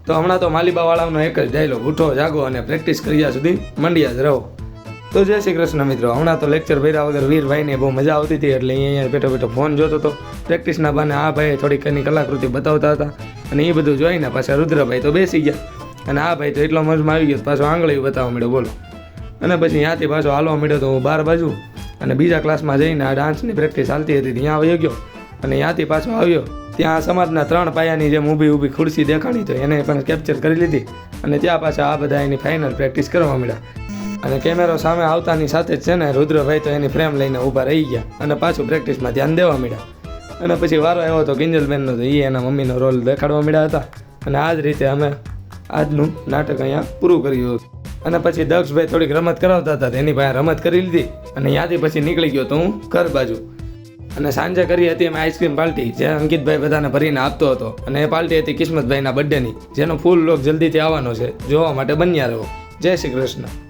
તો હમણાં તો માલીબાવાળાનો એક જ ડાયલોગ, ઉઠો જાગો અને પ્રેક્ટિસ કર્યા સુધી મંડ્યા જ રહો. તો જય શ્રી કૃષ્ણ મિત્રો. હમણાં તો લેક્ચર ભર્યા વગર વીરભાઈને બહુ મજા આવતી હતી એટલે અહીંયા બેઠો બેઠો ફોન જોતો હતો. પ્રેક્ટિસના બાને આ ભાઈ થોડીક એની કલાકૃતિ બતાવતા હતા અને એ બધું જોઈને પાછા રુદ્રભાઈ તો બેસી ગયા અને આ ભાઈ તો એટલો મજમાં આવી ગયો પાછો આંગળી બતાવવા માંડ્યો બોલો. અને પછી ત્યાંથી પાછો હાલવા માંડ્યો તો હું 12 બાજુ અને બીજા ક્લાસમાં જઈને આ ડાન્સની પ્રેક્ટિસ ચાલતી હતી ત્યાં આવી ગયો અને ત્યાંથી પાછો આવ્યો. ત્યાં સમાજના 3 પાયાની જેમ ઊભી ખુરશી દેખાણી તો એને પણ કેપ્ચર કરી લીધી અને ત્યાં પાછા આ બધા એની ફાઇનલ પ્રેક્ટિસ કરવા માંડ્યા. અને કેમેરો સામે આવતાની સાથે જ છે ને રુદ્રભાઈ તો એની ફ્રેમ લઈને ઊભા રહી ગયા અને પાછું પ્રેક્ટિસમાં ધ્યાન દેવા માંડ્યા. અને પછી વારો આવ્યો તો કિંજલબેનનો તો એ એના મમ્મીનો રોલ દેખાડવા માંડ્યા હતા અને આ જ રીતે અમે આજનું નાટક અહીંયા પૂરું કર્યું. અને પછી દક્ષભાઈ થોડીક રમત કરાવતા હતા એની પાસે રમત કરી લીધી અને ત્યાંથી પછી નીકળી ગયો તો હું ઘર બાજુ. અને સાંજે કરી હતી અમે આઈસ્ક્રીમ પાર્ટી જે અંકિતભાઈ બધાને ભરીને આપતો હતો અને એ પાર્ટી હતી કિસ્મતભાઈના બર્થડેની જેનો ફૂલ લોક જલ્દીથી આવવાનો છે. જોવા માટે બન્યા રહો. જય શ્રી કૃષ્ણ.